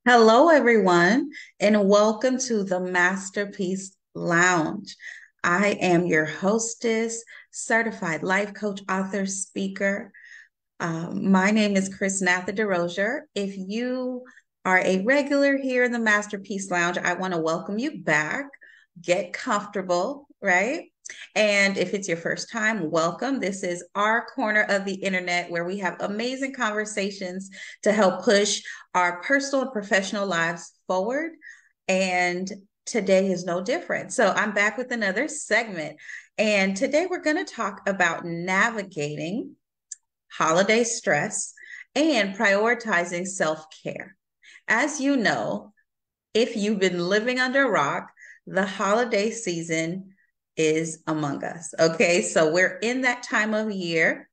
Hello, everyone, and welcome to the Masterpiece Lounge. I am your hostess, certified life coach, author, speaker. My name is Chrisnatha Derosier. If you are a regular here in the Masterpiece Lounge, I want to welcome you back. Get comfortable, right? And if it's your first time, welcome. This is our corner of the internet where we have amazing conversations to help push our personal and professional lives forward. And today is no different. So I'm back with another segment. And today we're going to talk about navigating holiday stress and prioritizing self care. As you know, if you've been living under a rock, the holiday season is among us. Okay. So we're in that time of year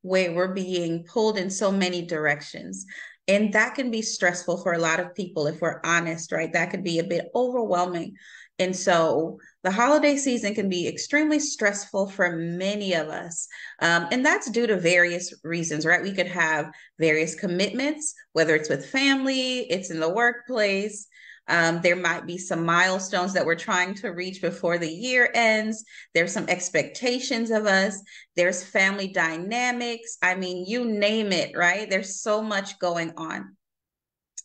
where we're being pulled in so many directions. And that can be stressful for a lot of people, if we're honest, right? That could be a bit overwhelming. And so the holiday season can be extremely stressful for many of us. And that's due to various reasons, right? We could have various commitments, whether it's with family, it's in the workplace, there might be some milestones that we're trying to reach before the year ends. There's some expectations of us. There's family dynamics. I mean, you name it, right? There's so much going on.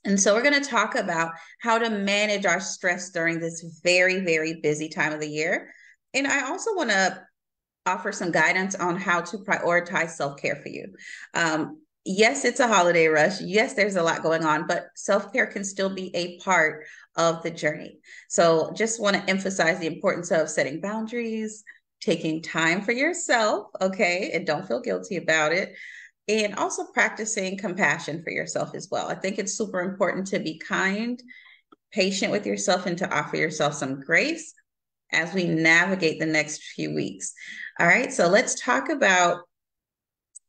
And so we're going to talk about how to manage our stress during this very, very busy time of the year. And I also want to offer some guidance on how to prioritize self-care for you. Yes, it's a holiday rush. Yes, there's a lot going on, but self-care can still be a part of the journey. So just want to emphasize the importance of setting boundaries, taking time for yourself, okay, and don't feel guilty about it. And also practicing compassion for yourself as well. I think it's super important to be kind, patient with yourself, and to offer yourself some grace as we navigate the next few weeks. All right, so let's talk about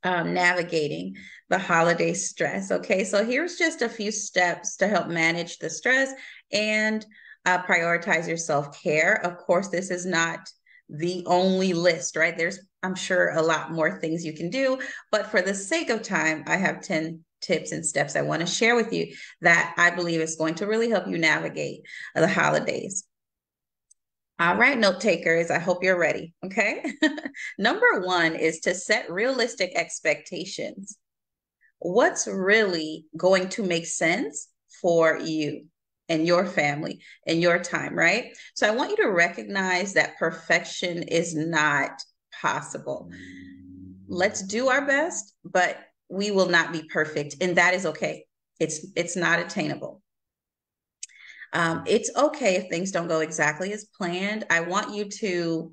navigating the holiday stress. Okay, so here's just a few steps to help manage the stress and prioritize your self care. Of course, this is not the only list, right? There's, I'm sure, a lot more things you can do, but for the sake of time, I have 10 tips and steps I want to share with you that I believe is going to really help you navigate the holidays. All right, note takers, I hope you're ready. Okay. Number one is to set realistic expectations. What's really going to make sense for you and your family and your time, right? So I want you to recognize that perfection is not possible. Let's do our best, but we will not be perfect, and that is okay. It's not attainable. It's okay if things don't go exactly as planned. I want you to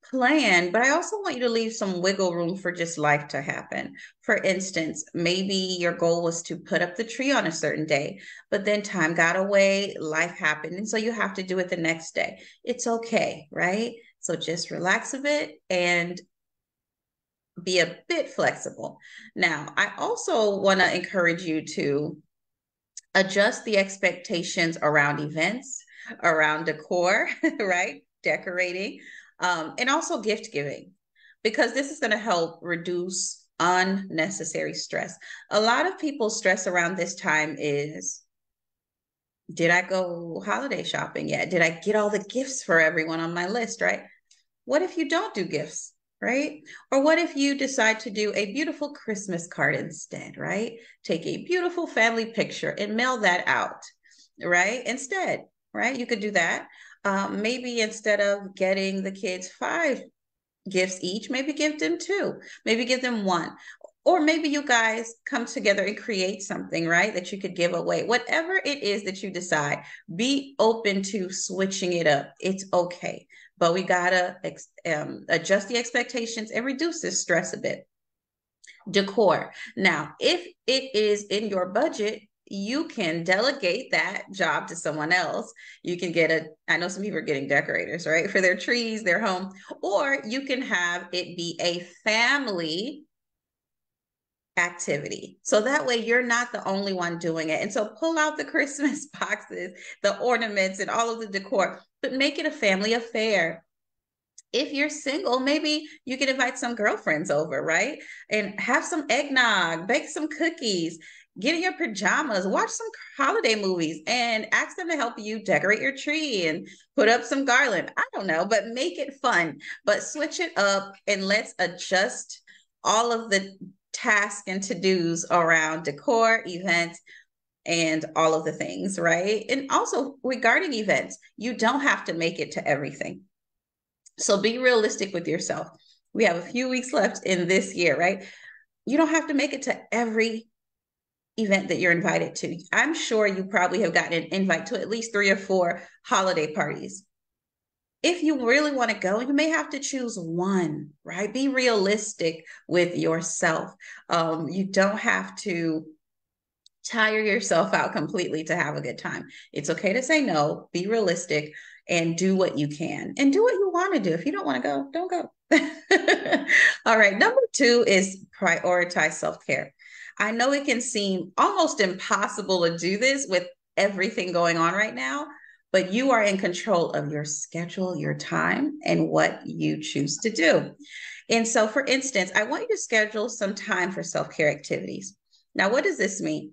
plan, but I also want you to leave some wiggle room for just life to happen. For instance, maybe your goal was to put up the tree on a certain day, but then time got away, life happened, and so you have to do it the next day. It's okay, right? So just relax a bit and be a bit flexible. Now, I also want to encourage you to adjust the expectations around events, around decor, right? Decorating, and also gift giving, because this is going to help reduce unnecessary stress. A lot of people's stress around this time is, did I go holiday shopping yet? Did I get all the gifts for everyone on my list, right? What if you don't do gifts, right? Or what if you decide to do a beautiful Christmas card instead, right? Take a beautiful family picture and mail that out, right? Instead, right? You could do that. Maybe instead of getting the kids five gifts each, maybe give them two, maybe give them one. Or maybe you guys come together and create something, right, that you could give away. Whatever it is that you decide, be open to switching it up. It's okay. But we got to adjust the expectations and reduce this stress a bit. Decor. Now, if it is in your budget, you can delegate that job to someone else. You can get I know some people are getting decorators, right, for their trees, their home, or you can have it be a family activity. So that way you're not the only one doing it. And so pull out the Christmas boxes, the ornaments, and all of the decor, but make it a family affair. If you're single, maybe you can invite some girlfriends over, right? And have some eggnog, bake some cookies, get in your pajamas, watch some holiday movies, and ask them to help you decorate your tree and put up some garland. I don't know, but make it fun. But switch it up and let's adjust all of the tasks and to-dos around decor, events, and all of the things, right? And also regarding events, you don't have to make it to everything. So be realistic with yourself. We have a few weeks left in this year, right? You don't have to make it to every event that you're invited to. I'm sure you probably have gotten an invite to at least 3 or 4 holiday parties. If you really want to go, you may have to choose one, right? Be realistic with yourself. You don't have to tire yourself out completely to have a good time. It's okay to say no, be realistic, and do what you can and do what you want to do. If you don't want to go, don't go. All right. Number 2 is prioritize self-care. I know it can seem almost impossible to do this with everything going on right now, but you are in control of your schedule, your time, and what you choose to do. And so, for instance, I want you to schedule some time for self-care activities. Now, what does this mean?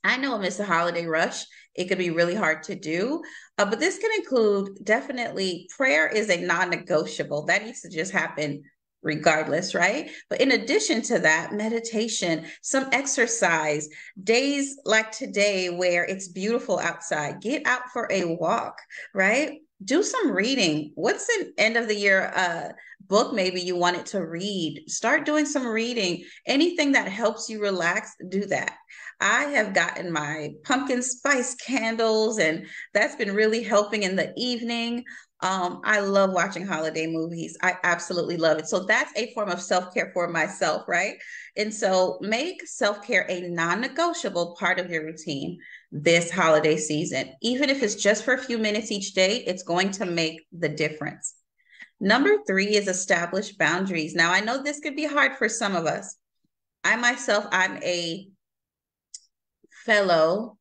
I know amidst the holiday rush, it could be really hard to do, but this can include definitely prayer is a non-negotiable. That needs to just happen regardless, right? But in addition to that, meditation, some exercise, days like today where it's beautiful outside, get out for a walk, right? Do some reading. What's an end of the year book maybe you wanted to read? Start doing some reading. Anything that helps you relax, do that. I have gotten my pumpkin spice candles, and that's been really helping in the evening. I love watching holiday movies. I absolutely love it. So that's a form of self-care for myself, right? And so make self-care a non-negotiable part of your routine this holiday season. Even if it's just for a few minutes each day, it's going to make the difference. Number 3 is establish boundaries. Now, I know this could be hard for some of us. I myself, I'm a fellow,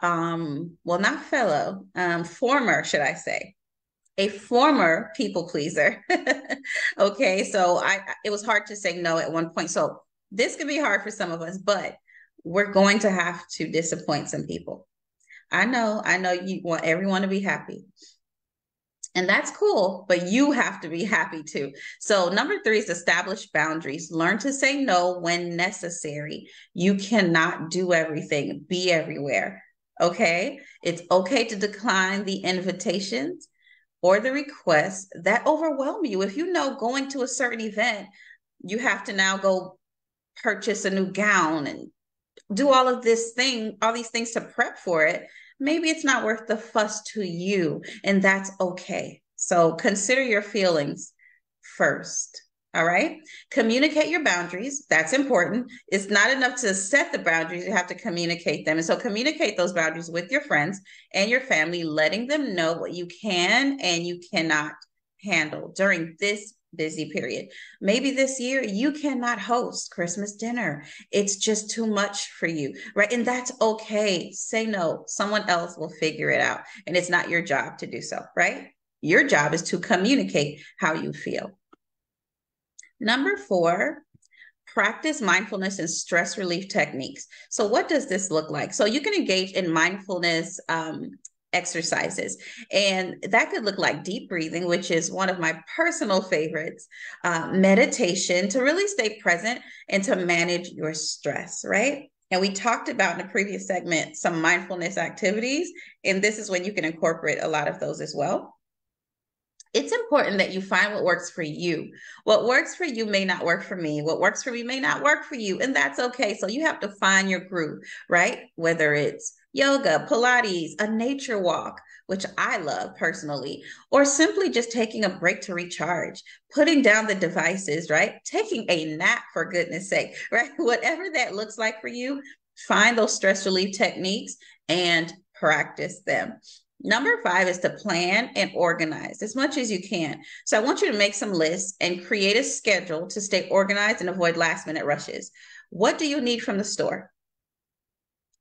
well, not fellow, former, should I say, a former people pleaser. Okay, so it was hard to say no at one point. So this could be hard for some of us, but we're going to have to disappoint some people. I know you want everyone to be happy. And that's cool, but you have to be happy too. So number 3 is establish boundaries. Learn to say no when necessary. You cannot do everything, be everywhere. Okay? It's okay to decline the invitations or the requests that overwhelm you. If you know going to a certain event, you have to now go purchase a new gown and do all these things to prep for it, maybe it's not worth the fuss to you, and that's okay. So consider your feelings first. All right. Communicate your boundaries. That's important. It's not enough to set the boundaries. You have to communicate them. And so communicate those boundaries with your friends and your family, letting them know what you can and you cannot handle during this busy period. Maybe this year you cannot host Christmas dinner. It's just too much for you, right? And that's okay. Say no. Someone else will figure it out. And it's not your job to do so, right? Your job is to communicate how you feel. Number 4, practice mindfulness and stress relief techniques. So what does this look like? So you can engage in mindfulness exercises, and that could look like deep breathing, which is one of my personal favorites, meditation to really stay present and to manage your stress, right? And we talked about in the previous segment some mindfulness activities, and this is when you can incorporate a lot of those as well. It's important that you find what works for you. What works for you may not work for me. What works for me may not work for you. And that's okay. So you have to find your groove, right? Whether it's yoga, Pilates, a nature walk, which I love personally, or simply just taking a break to recharge, putting down the devices, right? Taking a nap, for goodness sake, right? Whatever that looks like for you, find those stress relief techniques and practice them. Number 5 is to plan and organize as much as you can. So I want you to make some lists and create a schedule to stay organized and avoid last minute rushes. What do you need from the store?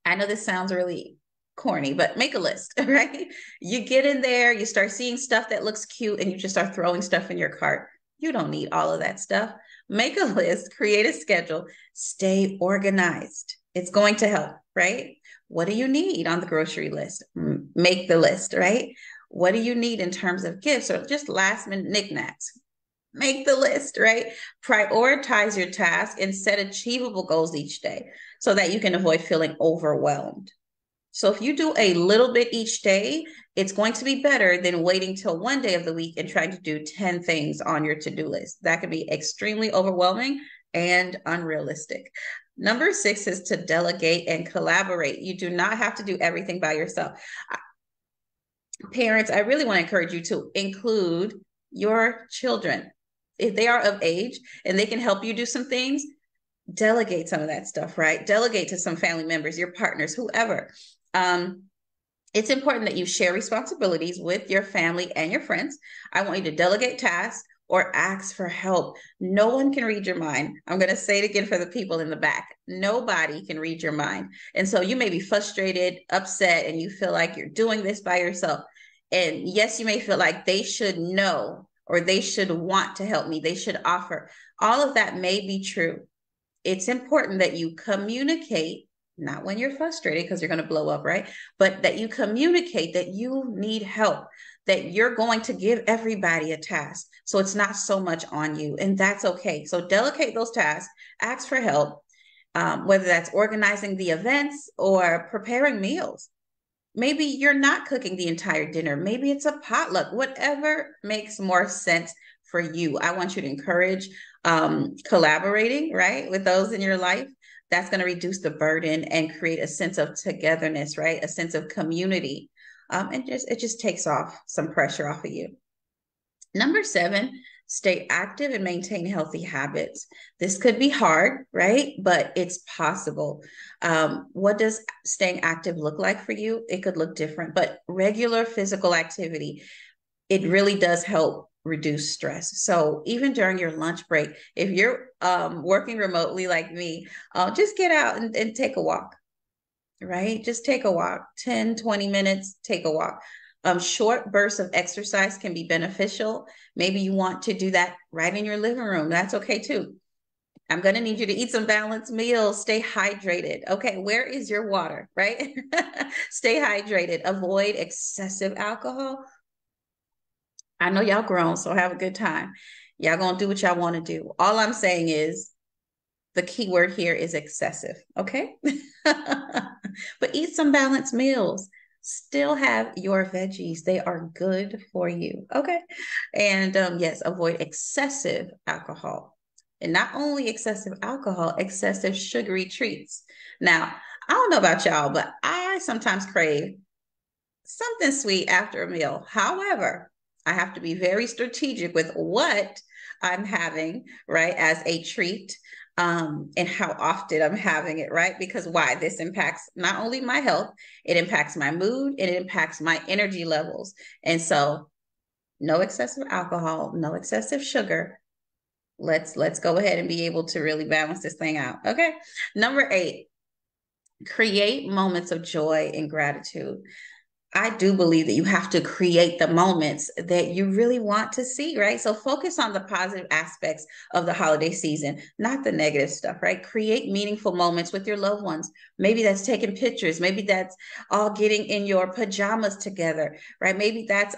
I know this sounds really corny, but make a list, right? You get in there, you start seeing stuff that looks cute, and you just start throwing stuff in your cart. You don't need all of that stuff. Make a list, create a schedule, stay organized. It's going to help, right? What do you need on the grocery list? Make the list, right? What do you need in terms of gifts or just last minute knickknacks? Make the list, right? Prioritize your task and set achievable goals each day so that you can avoid feeling overwhelmed. So if you do a little bit each day, it's going to be better than waiting till one day of the week and trying to do 10 things on your to-do list. That could be extremely overwhelming and unrealistic. Number 6 is to delegate and collaborate. You do not have to do everything by yourself. Parents, I really want to encourage you to include your children. If they are of age and they can help you do some things, delegate some of that stuff, right? Delegate to some family members, your partners, whoever. It's important that you share responsibilities with your family and your friends. I want you to delegate tasks or ask for help. No one can read your mind. I'm going to say it again for the people in the back. Nobody can read your mind. And so you may be frustrated, upset, and you feel like you're doing this by yourself. And yes, you may feel like they should know or they should want to help me. They should offer. All of that may be true. It's important that you communicate, not when you're frustrated because you're going to blow up, right? But that you communicate that you need help, that you're going to give everybody a task. So it's not so much on you, and that's okay. So delegate those tasks, ask for help, whether that's organizing the events or preparing meals. Maybe you're not cooking the entire dinner. Maybe it's a potluck, whatever makes more sense for you. I want you to encourage collaborating, right, with those in your life. That's going to reduce the burden and create a sense of togetherness, right? A sense of community. And it just takes off some pressure off of you. Number 7, stay active and maintain healthy habits. This could be hard, right? But it's possible. What does staying active look like for you? It could look different, but regular physical activity, it really does help reduce stress. So even during your lunch break, if you're working remotely like me, just get out and take a walk, right? Just take a walk, 10, 20 minutes, take a walk. Short bursts of exercise can be beneficial. Maybe you want to do that right in your living room. That's okay too. I'm going to need you to eat some balanced meals. Stay hydrated. Okay, where is your water, right? Stay hydrated. Avoid excessive alcohol. I know y'all grown, so have a good time. Y'all gonna do what y'all want to do. All I'm saying is the key word here is excessive, okay? But eat some balanced meals. Still have your veggies. They are good for you, okay? And yes, avoid excessive alcohol. And not only excessive alcohol, excessive sugary treats. Now, I don't know about y'all, but I sometimes crave something sweet after a meal. However, I have to be very strategic with what I'm having, right, as a treat, and how often I'm having it, right? Because why? This impacts not only my health, it impacts my mood, and it impacts my energy levels. And so no excessive alcohol, no excessive sugar. Let's go ahead and be able to really balance this thing out. Okay. Number 8, create moments of joy and gratitude. I do believe that you have to create the moments that you really want to see, right? So focus on the positive aspects of the holiday season, not the negative stuff, right? Create meaningful moments with your loved ones. Maybe that's taking pictures. Maybe that's all getting in your pajamas together, right? Maybe that's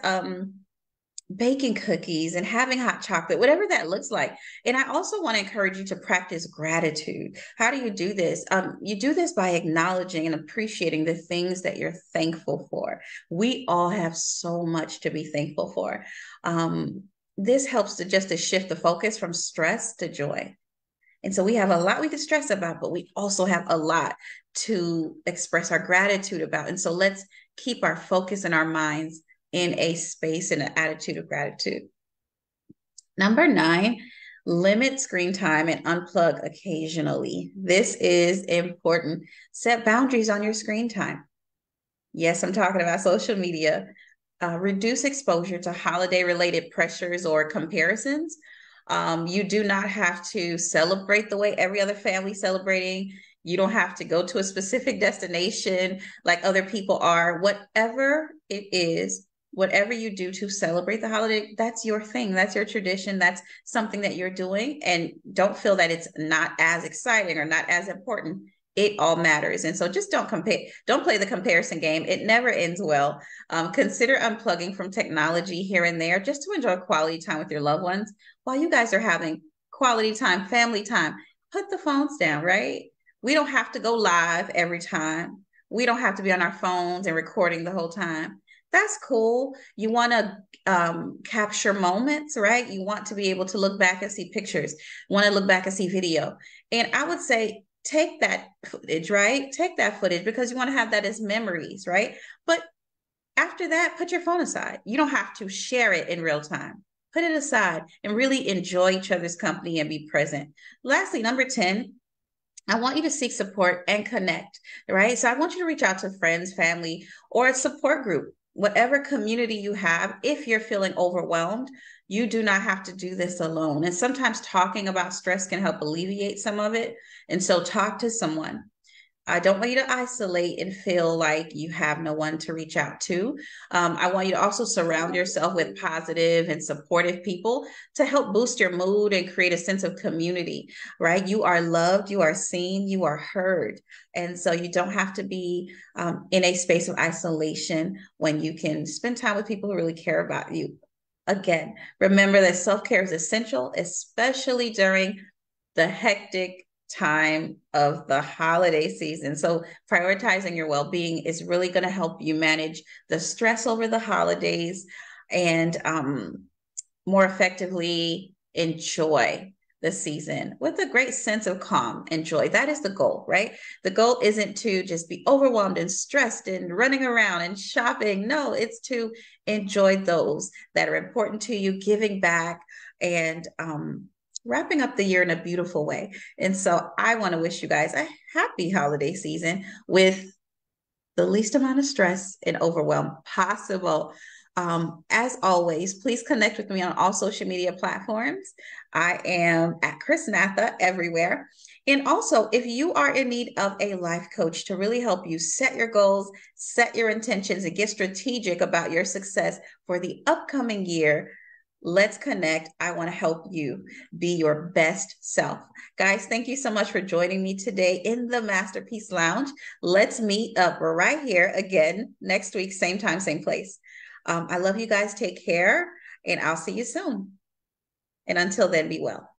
baking cookies and having hot chocolate, whatever that looks like. And I also want to encourage you to practice gratitude. How do you do this? You do this by acknowledging and appreciating the things that you're thankful for. We all have so much to be thankful for. This helps to shift the focus from stress to joy. And so we have a lot we can stress about, but we also have a lot to express our gratitude about. And so let's keep our focus and our minds in a space and an attitude of gratitude. Number 9, limit screen time and unplug occasionally. This is important. Set boundaries on your screen time. Yes, I'm talking about social media. Reduce exposure to holiday-related pressures or comparisons. You do not have to celebrate the way every other family celebrating. You don't have to go to a specific destination like other people are. Whatever it is, whatever you do to celebrate the holiday, that's your thing. That's your tradition. That's something that you're doing. And don't feel that it's not as exciting or not as important. it all matters. And so just don't play the comparison game. It never ends well. Consider unplugging from technology here and there just to enjoy quality time with your loved ones while you guys are having quality time, family time. Put the phones down, right? We don't have to go live every time. We don't have to be on our phones and recording the whole time. That's cool. You want to capture moments, right? You want to be able to look back and see pictures, want to look back and see video. And I would say take that footage, right? Take that footage because you want to have that as memories, right? But after that, put your phone aside. You don't have to share it in real time. Put it aside and really enjoy each other's company and be present. Lastly, number 10, I want you to seek support and connect, right? So I want you to reach out to friends, family, or a support group, whatever community you have. If you're feeling overwhelmed, you do not have to do this alone. And sometimes talking about stress can help alleviate some of it. And so talk to someone. I don't want you to isolate and feel like you have no one to reach out to. I want you to also surround yourself with positive and supportive people to help boost your mood and create a sense of community, right? You are loved, you are seen, you are heard. And so you don't have to be in a space of isolation when you can spend time with people who really care about you. Again, remember that self-care is essential, especially during the hectic time of the holiday season. So prioritizing your well-being is really going to help you manage the stress over the holidays and more effectively enjoy the season with a great sense of calm and joy. That is the goal, right? The goal isn't to just be overwhelmed and stressed and running around and shopping. No, it's to enjoy those that are important to you, giving back and wrapping up the year in a beautiful way. And so I want to wish you guys a happy holiday season with the least amount of stress and overwhelm possible. As always, please connect with me on all social media platforms. I am at Chrisnatha everywhere. And also, if you are in need of a life coach to really help you set your goals, set your intentions, and get strategic about your success for the upcoming year, let's connect. I want to help you be your best self. Guys, thank you so much for joining me today in the Masterpiece Lounge. Let's meet up right here again next week, same time, same place. I love you guys. Take care, and I'll see you soon. And until then, be well.